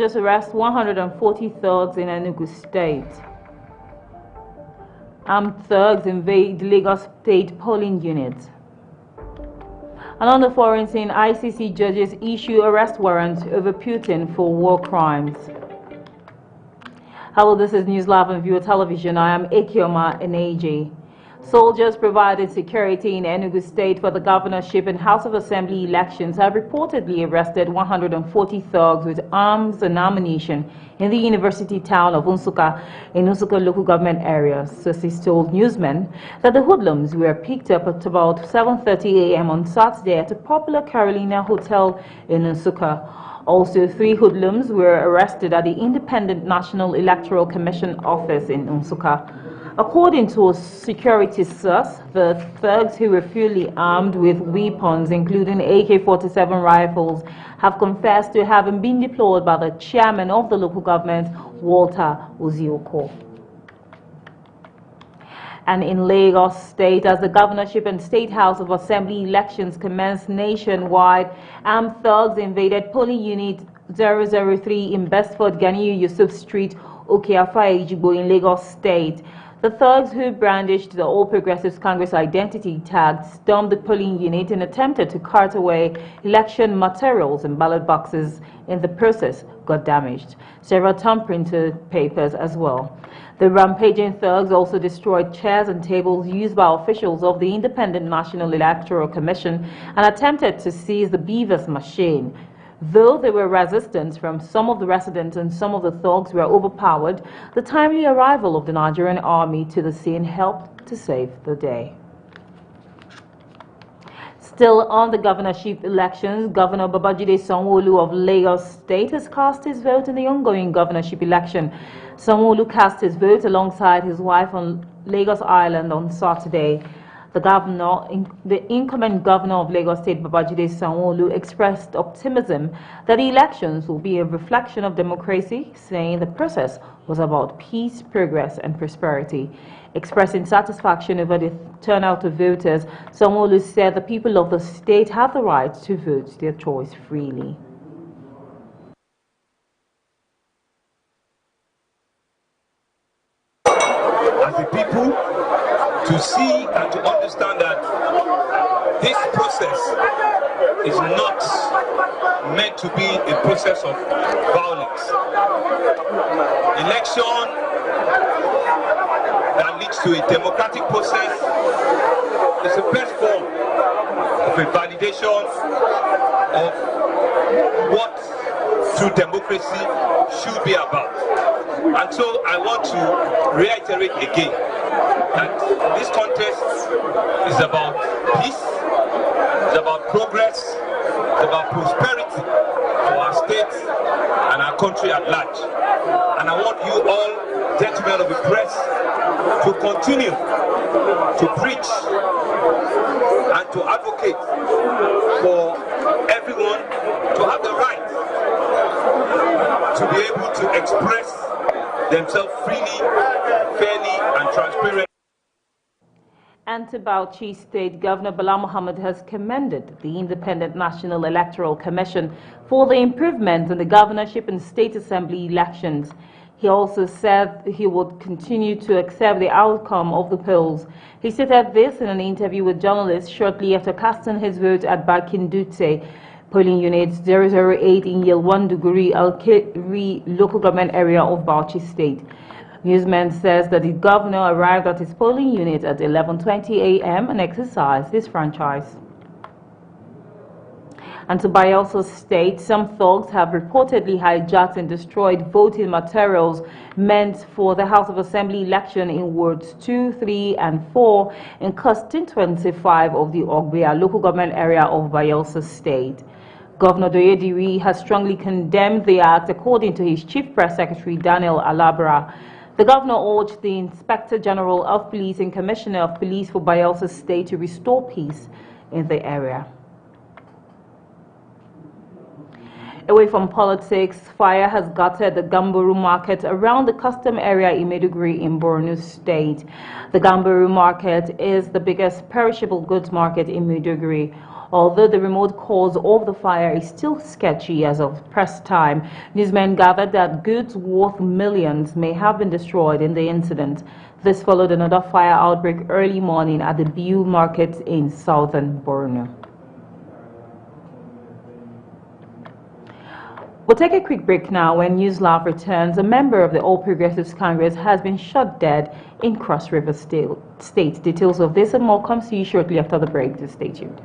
soldiers arrest 140 thugs in Enugu State. Armed thugs invade Lagos State polling units. And on the foreign scene, ICC judges issue arrest warrants over Putin for war crimes. Hello, this is News Live on Viewer Television. I am Ekioma Eneji. Soldiers provided security in Enugu State for the governorship and House of Assembly elections have reportedly arrested 140 thugs with arms and ammunition in the university town of Nsukka in Nsukka local government area. Sources told newsmen that the hoodlums were picked up at about 7:30 a.m. on Saturday at a popular Carolina hotel in Nsukka. Also, 3 hoodlums were arrested at the Independent National Electoral Commission office in Nsukka. According to a security source, the thugs, who were fully armed with weapons including AK-47 rifles, have confessed to having been deployed by the chairman of the local government, Walter Ozioko. And in Lagos State, as the governorship and State House of Assembly elections commenced nationwide, armed thugs invaded polling unit 003 in Bestford Ganiyu Yusuf Street, Okeafa Ejigbo in Lagos State. The thugs, who brandished the All Progressives Congress identity tag, stormed the polling unit and attempted to cart away election materials and ballot boxes. In the process, got damaged. Several thumb-printed papers as well. The rampaging thugs also destroyed chairs and tables used by officials of the Independent National Electoral Commission and attempted to seize the beavers machine. Though there were resistance from some of the residents and some of the thugs were overpowered, the timely arrival of the Nigerian army to the scene helped to save the day. Still on the governorship elections, Governor Babajide Sanwo-Olu of Lagos State has cast his vote in the ongoing governorship election. Sanwo-Olu cast his vote alongside his wife on Lagos Island on Saturday. The incumbent governor of Lagos State, Babajide Sanwo-Olu, expressed optimism that the elections will be a reflection of democracy, saying the process was about peace, progress, and prosperity. Expressing satisfaction over the turnout of voters, Sanwo-Olu said the people of the state have the right to vote their choice freely. As the people, to see and to understand that this process is not meant to be a process of violence. Election that leads to a democratic process is the best form of a validation of what true democracy should be about. And so I want to reiterate again that this contest is about peace, it's about progress, it's about prosperity for our state and our country at large. And I want you all, gentlemen of the press, to continue to preach and to advocate for everyone to have the right to be able to express themselves freely, fairly, and transparently. And to Bauchi State, Governor Bala Mohammed has commended the Independent National Electoral Commission for the improvement in the governorship and state assembly elections. He also said he would continue to accept the outcome of the polls. He stated this in an interview with journalists shortly after casting his vote at Bakindute polling unit 008 in Yelwanduguri Alkeri local government area of Bauchi State. Newsman says that the governor arrived at his polling unit at 11:20 a.m. and exercised his franchise. And to Bayelsa State, some thugs have reportedly hijacked and destroyed voting materials meant for the House of Assembly election in wards 2, 3, and 4 in constituency 5 of the Ogbia local government area of Bayelsa State. Governor Doyediri has strongly condemned the act, according to his Chief Press Secretary Daniel Alabra. The governor urged the Inspector General of Police and Commissioner of Police for Bayelsa State to restore peace in the area. Away from politics, fire has gutted the Gamburu market around the custom area in Maiduguri in Borno State. The Gamburu market is the biggest perishable goods market in Maiduguri. Although the remote cause of the fire is still sketchy as of press time, newsmen gathered that goods worth millions may have been destroyed in the incident. This followed another fire outbreak early morning at the Biu market in southern Borno. We'll take a quick break now. When News Live returns, a member of the All Progressives Congress has been shot dead in Cross River State. Details of this and more comes to you shortly after the break. Just stay tuned.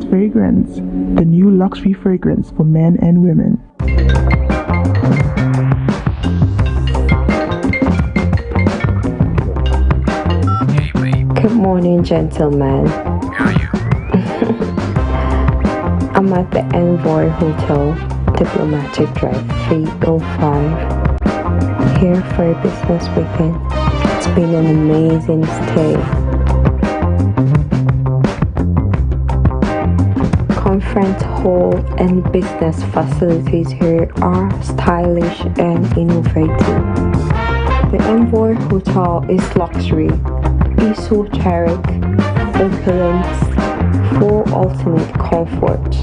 Fragrance, the new luxury fragrance for men and women. Good morning, gentlemen. How are you? I'm at the Envoy Hotel, Diplomatic Drive 305, here for a business weekend. It's been an amazing stay. Conference hall and business facilities here are stylish and innovative. The Envoy Hotel is luxury, esoteric, opulent, for ultimate comfort.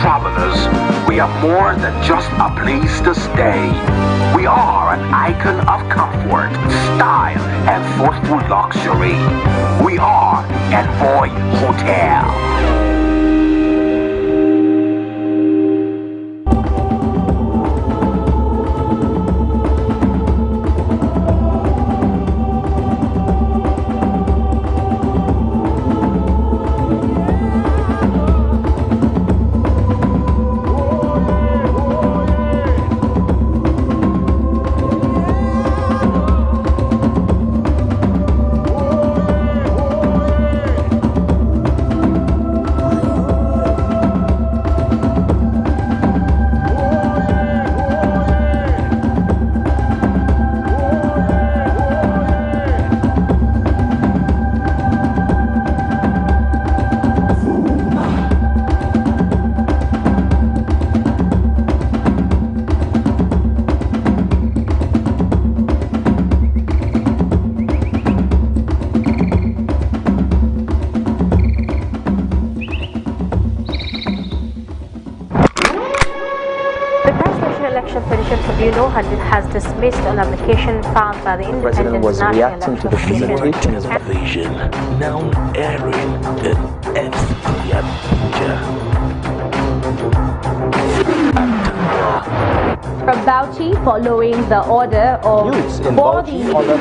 Travelers, we are more than just a place to stay. We are an icon of comfort, style, and thoughtful luxury. We are Envoy Hotel. Tribunal has dismissed an application filed by the Independent National Election Commission. Television now airing in Abuja. From Bauchi following the order of Youths in Bauchi order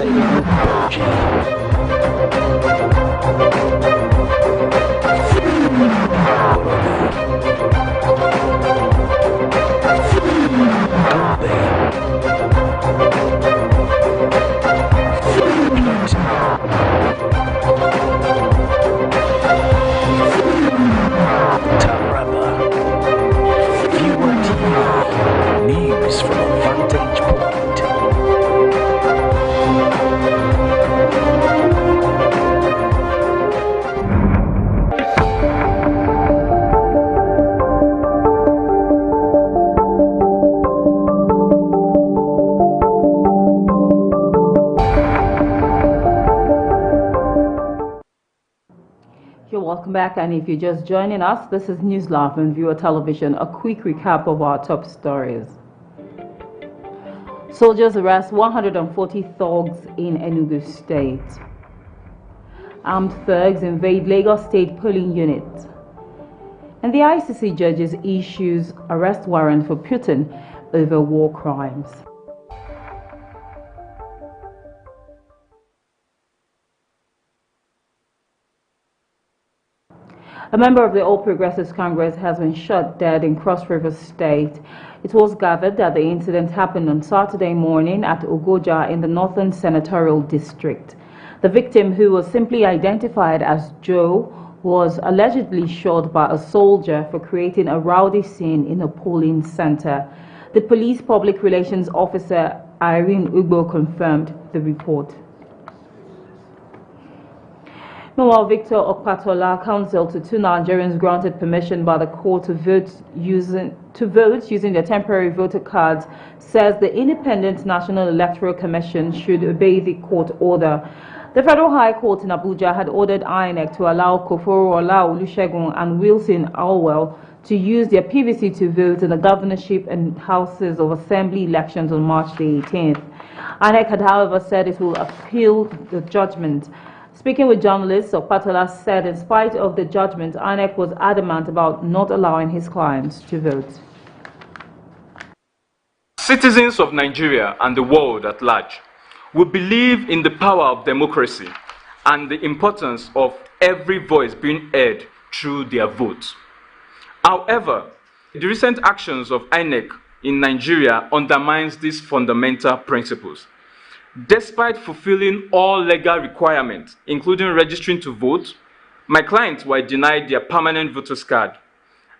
News from a vantage point. You're welcome back, and if you're just joining us, this is News Live on Viewer Television. A quick recap of our top stories. Soldiers arrest 140 thugs in Enugu State. Armed thugs invade Lagos State polling unit. And the ICC judges issues arrest warrant for Putin over war crimes. A member of the All Progressives Congress has been shot dead in Cross River State. It was gathered that the incident happened on Saturday morning at Ogoja in the Northern Senatorial District. The victim, who was simply identified as Joe, was allegedly shot by a soldier for creating a rowdy scene in a polling center. The police public relations officer, Irene Ugbo, confirmed the report. Meanwhile, Victor Okpatola, counsel to two Nigerians granted permission by the court to vote using their temporary voter cards, says the Independent National Electoral Commission should obey the court order. The Federal High Court in Abuja had ordered INEC to allow Koforo Ola Olusegun and Wilson Alwell to use their PVC to vote in the governorship and Houses of Assembly elections on March the 18th. INEC had, however, said it will appeal the judgment. Speaking with journalists, Okpatola said in spite of the judgment, INEC was adamant about not allowing his clients to vote. Citizens of Nigeria and the world at large will believe in the power of democracy and the importance of every voice being heard through their votes. However, the recent actions of INEC in Nigeria undermines these fundamental principles. Despite fulfilling all legal requirements, including registering to vote, my clients were denied their permanent voter's card,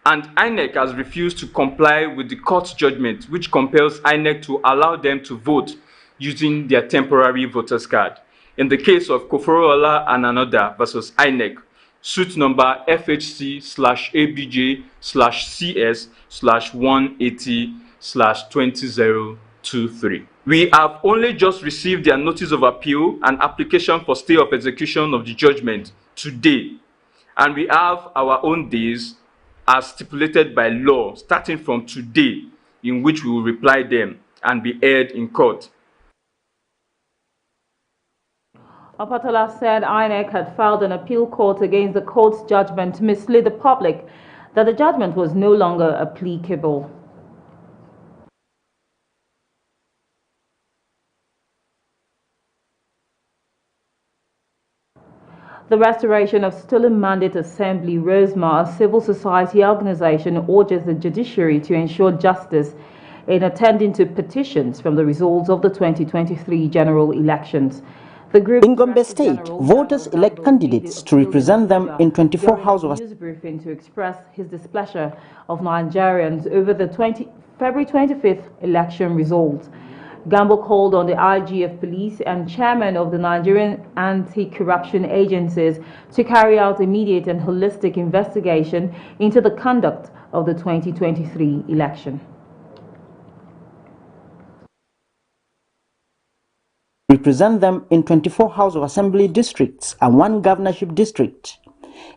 and INEC has refused to comply with the court's judgment, which compels INEC to allow them to vote using their temporary voter's card. In the case of Koforola and another versus INEC, suit number FHC/ABJ/CS/180/2023. We have only just received their notice of appeal and application for stay of execution of the judgment today, and we have our own days as stipulated by law starting from today, in which we will reply them and be heard in court. Okpatola said INEC had filed an appeal court against the court's judgment to mislead the public that the judgment was no longer applicable. The Restoration of Stolen Mandate Assembly, ROSMA, a civil society organization, urges the judiciary to ensure justice in attending to petitions from the results of the 2023 general elections. The group In Gombe State, voters elect candidates to represent them in 24 House of Assembly briefing to express his displeasure of Nigerians over the February 25th election results. Gambo called on the IG of Police and chairman of the Nigerian anti-corruption agencies to carry out immediate and holistic investigation into the conduct of the 2023 election. Represent them in 24 House of Assembly districts and 1 governorship district.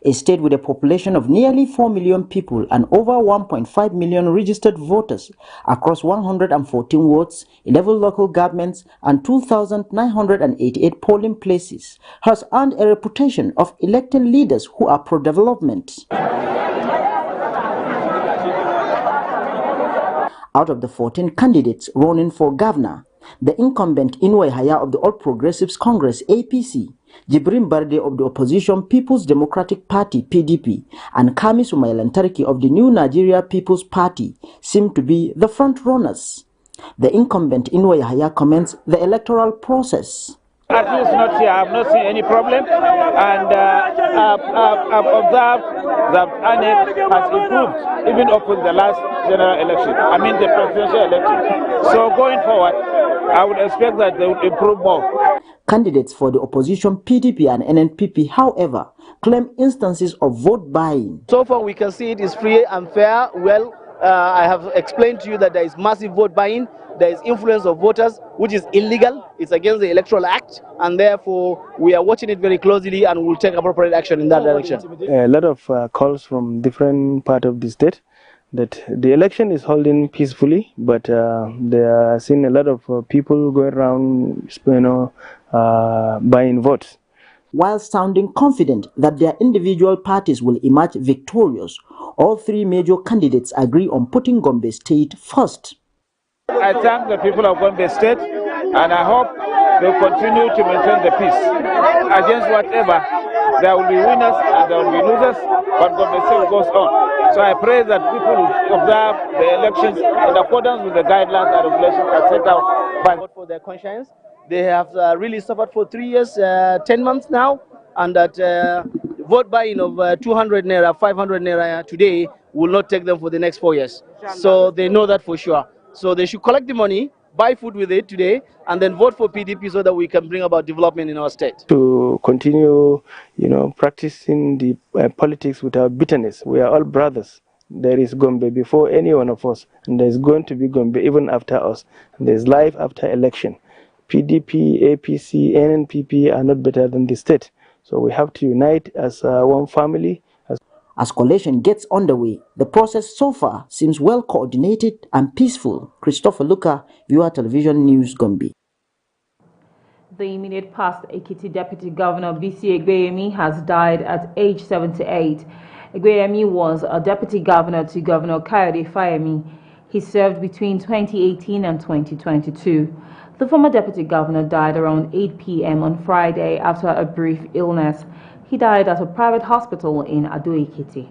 A state with a population of nearly 4 million people and over 1.5 million registered voters across 114 wards, 11 local governments, and 2,988 polling places has earned a reputation of electing leaders who are pro-development. Out of the 14 candidates running for governor, the incumbent Inwai Haya of the All Progressives Congress APC, Jibrin Barde of the opposition People's Democratic Party PDP, and Kami Sumayalantariki of the New Nigeria People's Party seem to be the front runners. The incumbent Inwai Haya comments the electoral process. At least not here. I have not seen any problem, and I've observed that ANEC has improved even up with the last general election. I mean the presidential election. So going forward, I would expect that they would improve more. Candidates for the opposition PDP and NNPP, however, claim instances of vote buying. So far, we can see it is free and fair. Well, I have explained to you that there is massive vote buying. There is influence of voters, which is illegal. It's against the Electoral Act, and therefore we are watching it very closely and will take appropriate action in that direction. A lot of calls from different parts of the state that the election is holding peacefully, but they are seeing a lot of people going around, buying votes. While sounding confident that their individual parties will emerge victorious, all three major candidates agree on putting Gombe State first. I thank the people of Gombe State, and I hope they continue to maintain the peace. Against whatever, there will be winners and there will be losers, but Gombe State goes on. So I pray that people will observe the elections in accordance with the guidelines and regulations as set out by for their conscience. They have really suffered for 3 years, 10 months now, and that vote buying of 200 naira, 500 naira today will not take them for the next 4 years. So they know that for sure. So they should collect the money, buy food with it today, and then vote for PDP so that we can bring about development in our state. To continue, practicing the politics without bitterness. We are all brothers. There is Gombe before any one of us, and there is going to be Gombe even after us. And there is life after election. PDP, APC, NNPP are not better than the state. So we have to unite as one family. As collation gets underway, the process so far seems well coordinated and peaceful. Christopher Luka, Viewer Television News, Gombe. The immediate past Ekiti Deputy Governor B.C. Egbeyemi has died at age 78. Egbeyemi was a deputy governor to Governor Kayode Fayemi. He served between 2018 and 2022. The former deputy governor died around 8 p.m. on Friday after a brief illness. He died at a private hospital in Ado-Ekiti.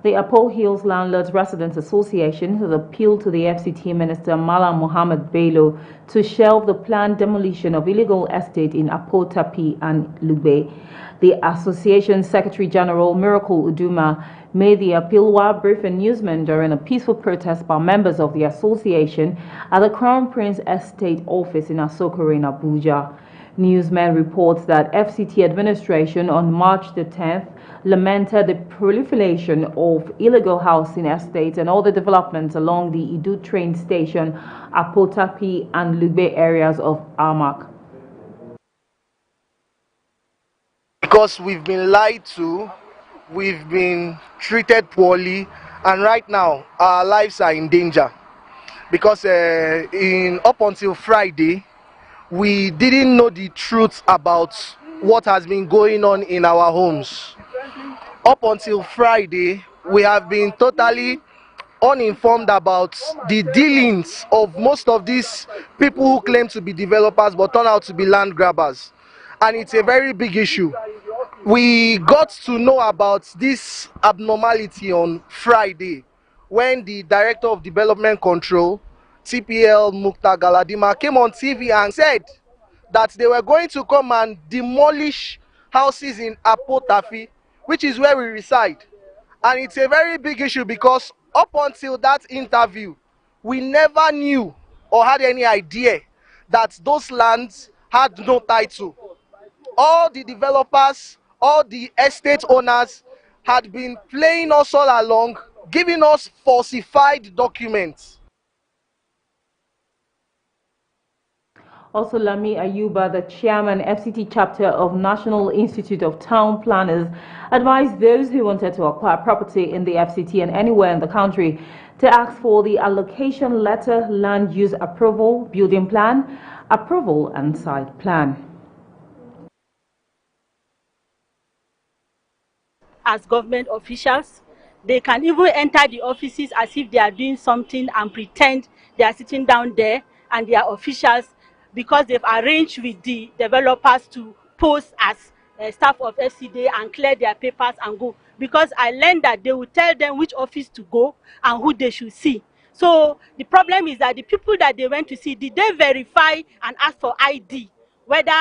The Apple Hills Landlords Residents Association has appealed to the FCT Minister Malam Mohammed Bello to shelve the planned demolition of illegal estate in Apo Tapi and Lugbe. The association's Secretary General Miracle Uduma made the appeal while briefing newsmen during a peaceful protest by members of the association at the Crown Prince Estate office in Asokoro in Abuja. Newsmen reports that FCT administration on March the 10th lamented the proliferation of illegal housing estates and all the developments along the Idu train station, Apotapi and Lugbe areas of Amak. Because we've been lied to, we've been treated poorly, and right now our lives are in danger. Because up until Friday, we didn't know the truth about what has been going on in our homes. Up until Friday, we have been totally uninformed about the dealings of most of these people who claim to be developers but turn out to be land grabbers. And it's a very big issue. We got to know about this abnormality on Friday when the Director of Development Control, TPL Mukta Galadima, came on TV and said that they were going to come and demolish houses in Apotafi, which is where we reside. And it's a very big issue because up until that interview, we never knew or had any idea that those lands had no title. All the developers, all the estate owners had been playing us all along, giving us falsified documents. Also, Lami Ayuba, the chairman, FCT chapter of National Institute of Town Planners, advised those who wanted to acquire property in the FCT and anywhere in the country to ask for the allocation letter, land use approval, building plan, approval and site plan. As government officials, They can even enter the offices as if they are doing something and pretend they are sitting down there and they are officials, because they've arranged with the developers to pose as staff of FCDA and clear their papers and go. Because I learned that they will tell them which office to go and who they should see. So the problem is that the people that they went to see, did they verify and ask for ID? Whether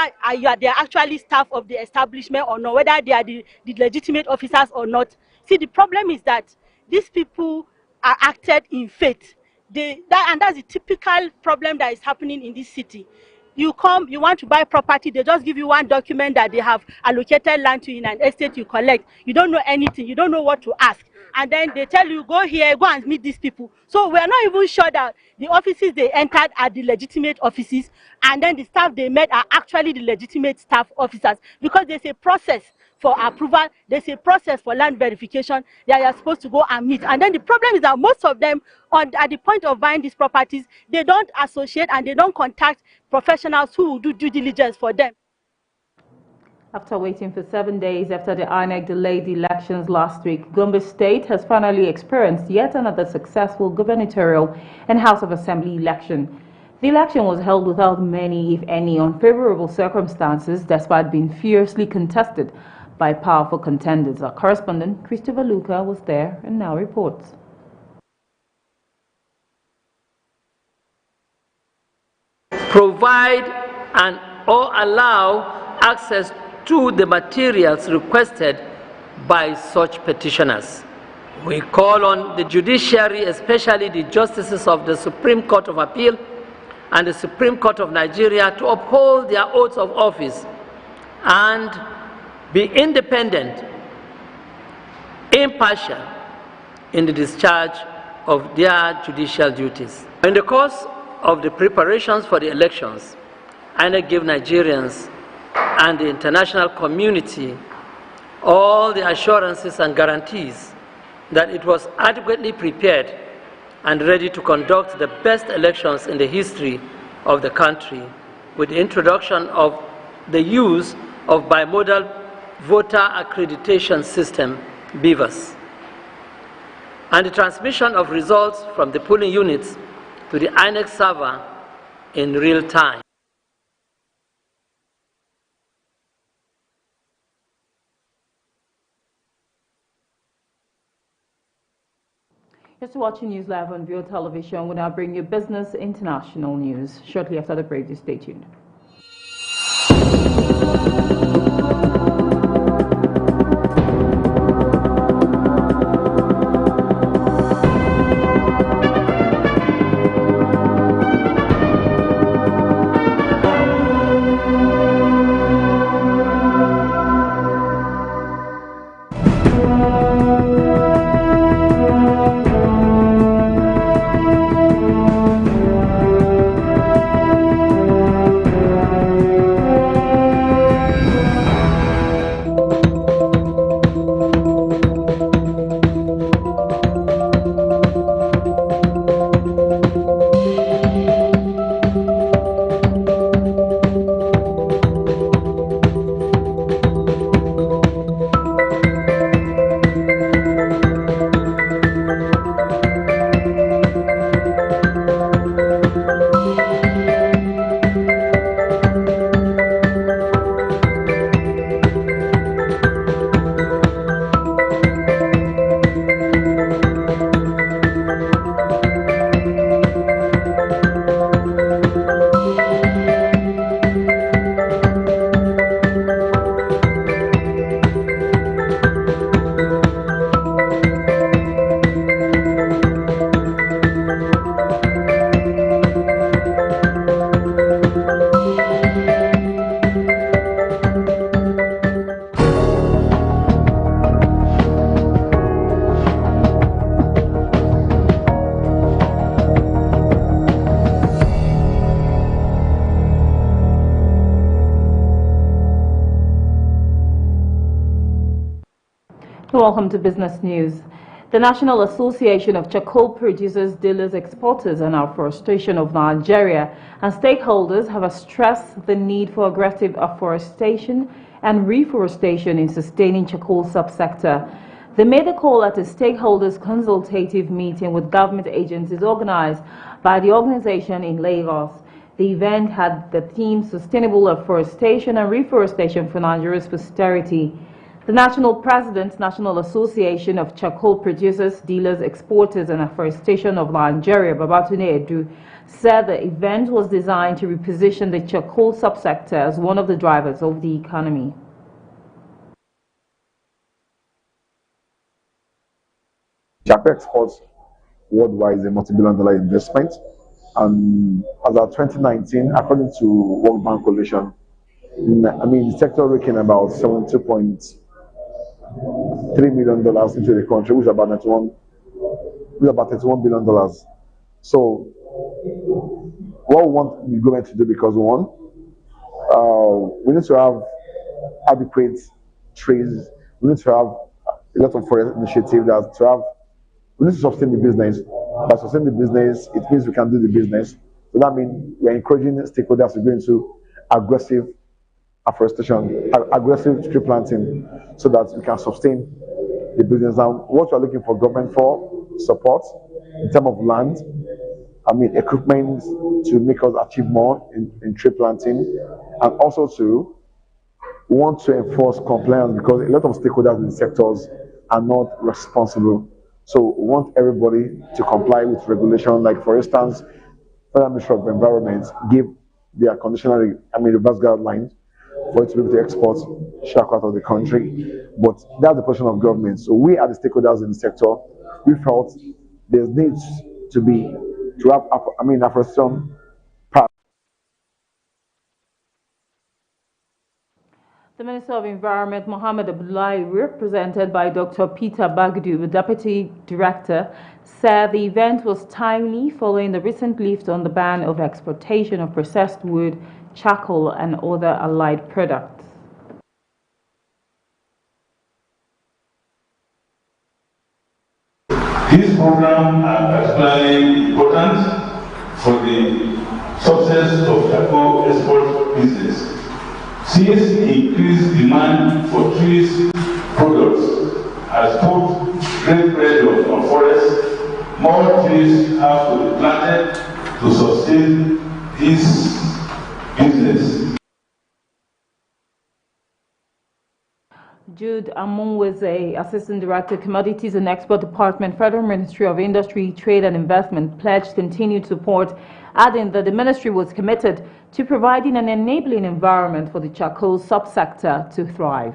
they are actually staff of the establishment or not, whether they are the legitimate officers or not. See, the problem is that these people are acted in faith. And that's the typical problem that is happening in this city. You come, you want to buy property, they just give you one document that they have allocated land to in an estate you collect. You don't know anything, you don't know what to ask. And then they tell you, go here, go and meet these people. So we are not even sure that the offices they entered are the legitimate offices, and then the staff they met are actually the legitimate staff officers, because there's a process for approval, there's a process for land verification that you are supposed to go and meet. And then the problem is that most of them, at the point of buying these properties, they don't associate and they don't contact professionals who will do due diligence for them. After waiting for 7 days after the INEC delayed the elections last week, Gombe State has finally experienced yet another successful gubernatorial and House of Assembly election. The election was held without many, if any, unfavorable circumstances, despite being fiercely contested by powerful contenders. Our correspondent, Christopher Luca, was there and now reports. Provide or allow access to the materials requested by such petitioners. We call on the judiciary, especially the justices of the Supreme Court of Appeal and the Supreme Court of Nigeria, to uphold their oaths of office and be independent, impartial in the discharge of their judicial duties. In the course of the preparations for the elections, INEC gave Nigerians and the international community all the assurances and guarantees that it was adequately prepared and ready to conduct the best elections in the history of the country, with the introduction of the use of bimodal voter accreditation system, BVAS, and the transmission of results from the polling units to the INEC server in real time. You're watching News Live on View Television. We'll now bring you business international news. Shortly after the break, stay tuned. Welcome to Business News. The National Association of Charcoal Producers, Dealers, Exporters and Afforestation of Nigeria and stakeholders have stressed the need for aggressive afforestation and reforestation in sustaining charcoal subsector. They made the call at a stakeholders consultative meeting with government agencies organized by the organization in Lagos. The event had the theme Sustainable Afforestation and Reforestation for Nigeria's Posterity. The National President, National Association of Charcoal Producers, Dealers, Exporters and Afforestation of Nigeria, Babatunde Edu, said the event was designed to reposition the charcoal subsector as one of the drivers of the economy. Charcoal exports worldwide is a multi-billion-dollar investment, and as of 2019, according to World Bank Coalition, the sector raking about $72.3 million into the country, which is about $31 billion. So, what we want the government to do, because one, we need to have adequate trees. We need to have a lot of forest initiatives that to have. We need to sustain the business. By sustaining the business, it means we can do the business. So that means we're encouraging stakeholders to go into aggressive afforestation, aggressive tree planting, so that we can sustain the business. Now, what we're looking for government for support in terms of land, equipment to make us achieve more in tree planting, and also to want to enforce compliance, because a lot of stakeholders in the sectors are not responsible. So we want everybody to comply with regulation. Like, for instance, Federal Ministry of Environment give their conditional, reverse guidelines for it to be able to export charcoal out of the country. But that's the position of government. So we are the stakeholders in the sector. We felt there needs to have afforestation. The Minister of Environment, Mohammed Abdullahi, represented by Dr. Peter Bagdu, the Deputy Director, said the event was timely following the recent lift on the ban of exportation of processed wood, charcoal and other allied products. This program is particularly important for the success of charcoal export business. Since increased demand for trees products has put great pressure on forests, more trees have to be planted to sustain this business. Jude Amunweze, Assistant Director, Commodities and Export Department, Federal Ministry of Industry, Trade and Investment, pledged continued support, adding that the ministry was committed to providing an enabling environment for the charcoal subsector to thrive.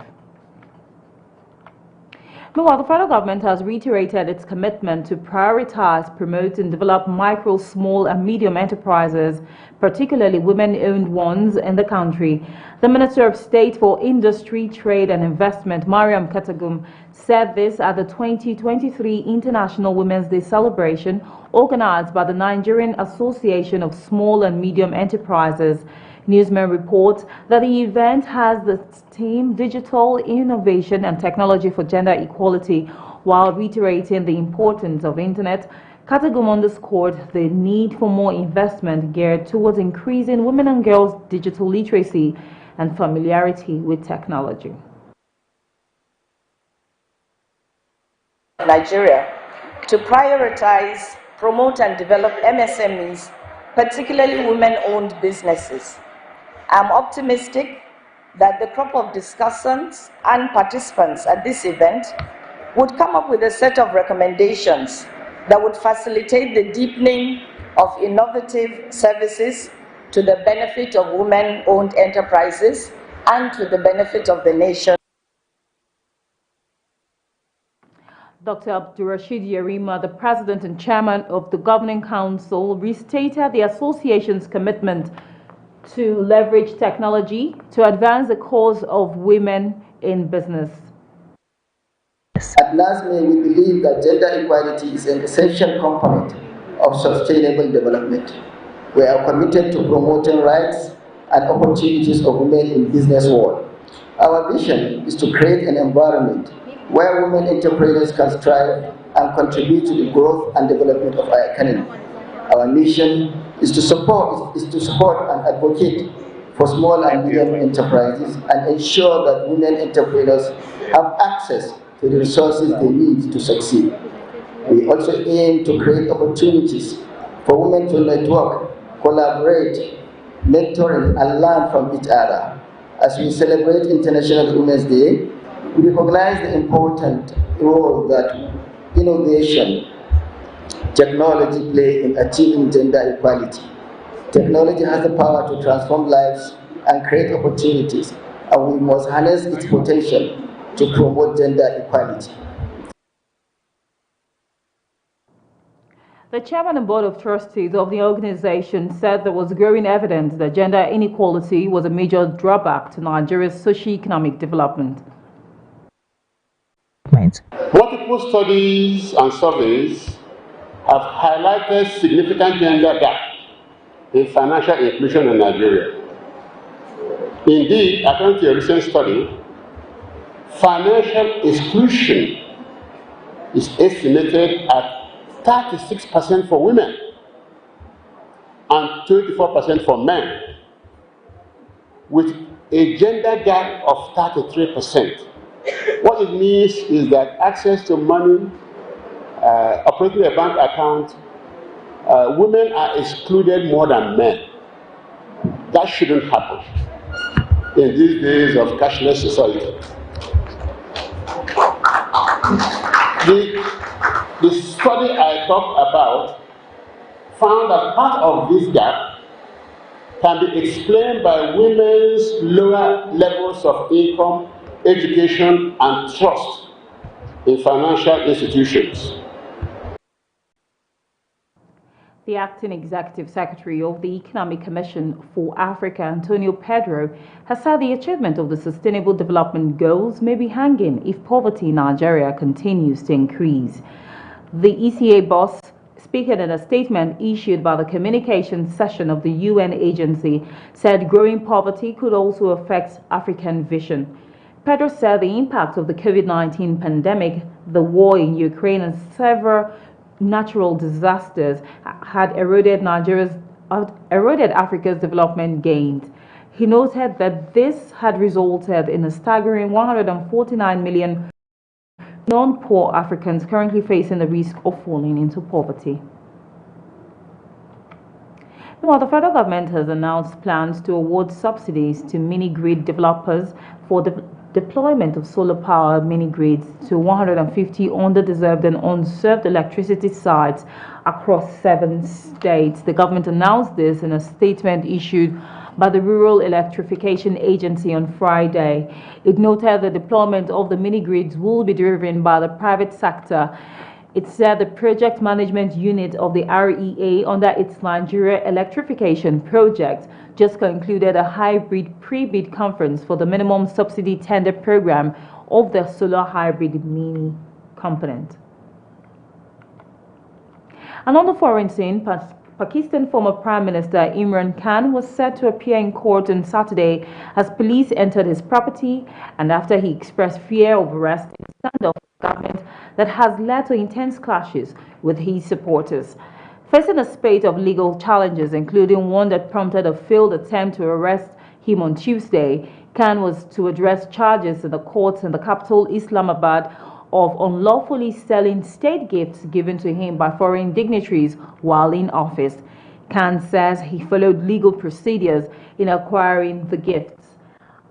Meanwhile, the federal government has reiterated its commitment to prioritize, promote and develop micro, small and medium enterprises, particularly women-owned ones in the country. The Minister of State for Industry, Trade and Investment, Mariam Katagum, said this at the 2023 International Women's Day celebration organized by the Nigerian Association of Small and Medium Enterprises. Newsmen report that the event has the theme Digital Innovation and Technology for Gender Equality. While reiterating the importance of Internet, Katagum underscored the need for more investment geared towards increasing women and girls' digital literacy and familiarity with technology. Nigeria to prioritize, promote and develop MSMEs, particularly women-owned businesses. I'm optimistic that the crop of discussants and participants at this event would come up with a set of recommendations that would facilitate the deepening of innovative services to the benefit of women-owned enterprises and to the benefit of the nation. Dr. Abdurrashid Yerima, the President and Chairman of the Governing Council, restated the association's commitment to leverage technology to advance the cause of women in business. At NASME, we believe that gender equality is an essential component of sustainable development. We are committed to promoting rights and opportunities of women in business world. Our vision is to create an environment where women entrepreneurs can strive and contribute to the growth and development of our economy. Our mission is to support and advocate for small and medium enterprises and ensure that women entrepreneurs have access to the resources they need to succeed. We also aim to create opportunities for women to network, collaborate, mentoring, and learn from each other. As we celebrate International Women's Day, we recognize the important role that innovation, technology play in achieving gender equality. Technology has the power to transform lives and create opportunities, and we must harness its potential to promote gender equality. The chairman and board of trustees of the organization said there was growing evidence that gender inequality was a major drawback to Nigeria's socio-economic development. Multiple studies and surveys have highlighted significant gender gap in financial inclusion in Nigeria. Indeed, according to a recent study, financial exclusion is estimated at 36% for women and 24% for men, with a gender gap of 33%. What it means is that access to money, operating a bank account, women are excluded more than men. That shouldn't happen in these days of cashless society. The study I talked about found that part of this gap can be explained by women's lower levels of income, education, and trust in financial institutions. The acting executive secretary of the Economic Commission for Africa, Antonio Pedro, has said the achievement of the Sustainable Development Goals may be hanging if poverty in Nigeria continues to increase. The ECA boss, speaking in a statement issued by the communications section of the UN agency, said growing poverty could also affect African vision. Pedro said the impact of the COVID-19 pandemic, the war in Ukraine, and several natural disasters had eroded Africa's development gains. He noted that this had resulted in a staggering 149 million non-poor Africans currently facing the risk of falling into poverty. Meanwhile, the federal government has announced plans to award subsidies to mini-grid developers for the deployment of solar-power mini-grids to 150 underdeserved and unserved electricity sites across 7 states. The government announced this in a statement issued by the Rural Electrification Agency on Friday. It noted the deployment of the mini-grids will be driven by the private sector. It said the project management unit of the REA under its Nigeria Electrification Project just concluded a hybrid pre-bid conference for the minimum subsidy tender program of the solar hybrid mini component. And on the foreign scene, Pakistan former Prime Minister Imran Khan was set to appear in court on Saturday as police entered his property and after he expressed fear of arrest in a standoff with the government that has led to intense clashes with his supporters. Facing a spate of legal challenges, including one that prompted a failed attempt to arrest him on Tuesday, Khan was to address charges in the courts in the capital, Islamabad, of unlawfully selling state gifts given to him by foreign dignitaries while in office. Khan says he followed legal procedures in acquiring the gifts.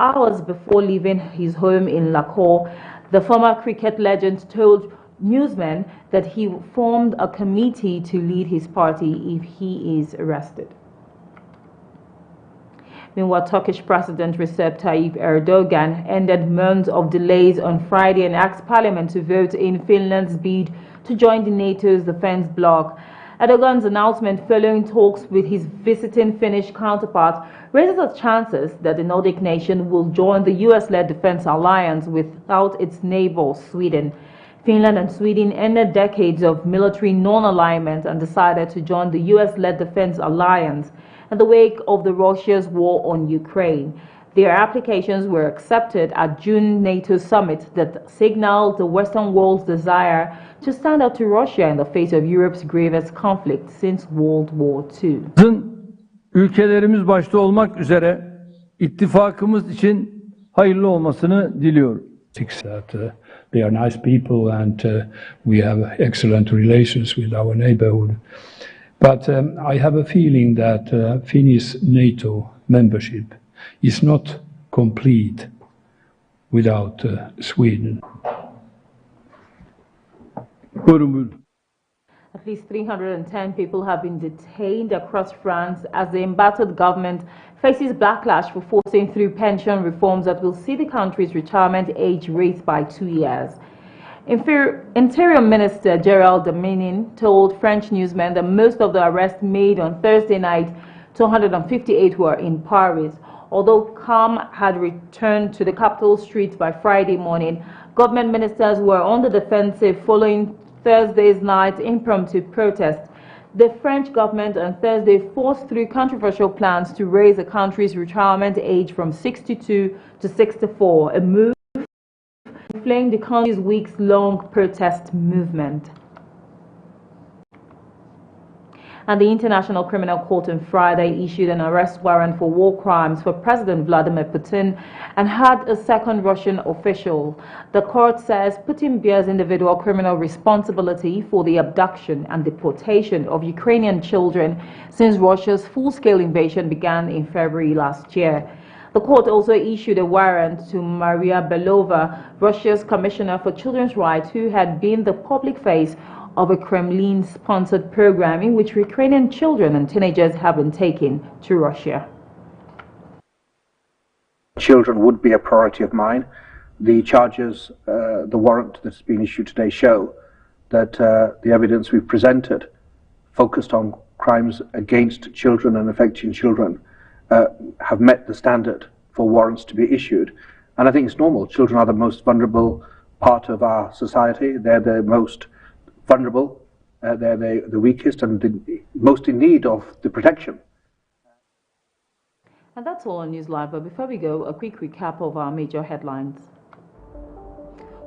Hours before leaving his home in Lahore, the former cricket legend told newsmen that he formed a committee to lead his party if he is arrested. Meanwhile, Turkish President Recep Tayyip Erdogan ended months of delays on Friday and asked Parliament to vote in Finland's bid to join the NATO's defense bloc. Erdogan's announcement following talks with his visiting Finnish counterpart raises the chances that the Nordic nation will join the US-led defense alliance without its neighbor, Sweden. Finland and Sweden ended decades of military non-alignment and decided to join the US-led defense alliance in the wake of the Russia's war on Ukraine. Their applications were accepted at June NATO summit that signaled the Western world's desire to stand up to Russia in the face of Europe's gravest conflict since World War II. Ülkelerimiz başta olmak üzere ittifakımız için hayırlı olmasını diliyorum. They are nice people, and we have excellent relations with our neighborhood. But I have a feeling that Finnish NATO membership is not complete without Sweden. At least 310 people have been detained across France as the embattled government faces backlash for forcing through pension reforms that will see the country's retirement age raised by 2 years. Interior Minister Gerald Darmanin told French newsmen that most of the arrests made on Thursday night, 258 were in Paris. Although calm had returned to the capital streets by Friday morning, government ministers were on the defensive following Thursday's night impromptu protest. The French government on Thursday forced through controversial plans to raise the country's retirement age from 62 to 64, a move inflaming the country's weeks-long protest movement. And the International Criminal Court on Friday issued an arrest warrant for war crimes for President Vladimir Putin and had a second Russian official. The court says Putin bears individual criminal responsibility for the abduction and deportation of Ukrainian children since Russia's full-scale invasion began in February last year. The court also issued a warrant to Maria Belova, Russia's Commissioner for Children's Rights, who had been the public face of a Kremlin-sponsored program in which Ukrainian children and teenagers have been taken to Russia. Children would be a priority of mine. The charges, the warrant that's been issued today show that the evidence we've presented focused on crimes against children and affecting children have met the standard for warrants to be issued. And I think it's normal. Children are the most vulnerable part of our society. They're the most vulnerable, they're the weakest and the most in need of the protection. And that's all on News Live, but before we go, a quick recap of our major headlines.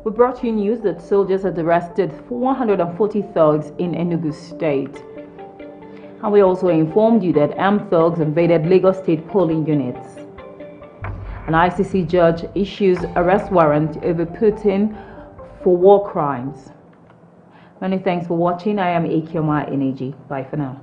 We brought you news that soldiers had arrested 140 thugs in Enugu State. And we also informed you that armed thugs invaded Lagos State polling units. An ICC judge issues arrest warrant over Putin for war crimes. Many thanks for watching. I am Akioma Eneji. Bye for now.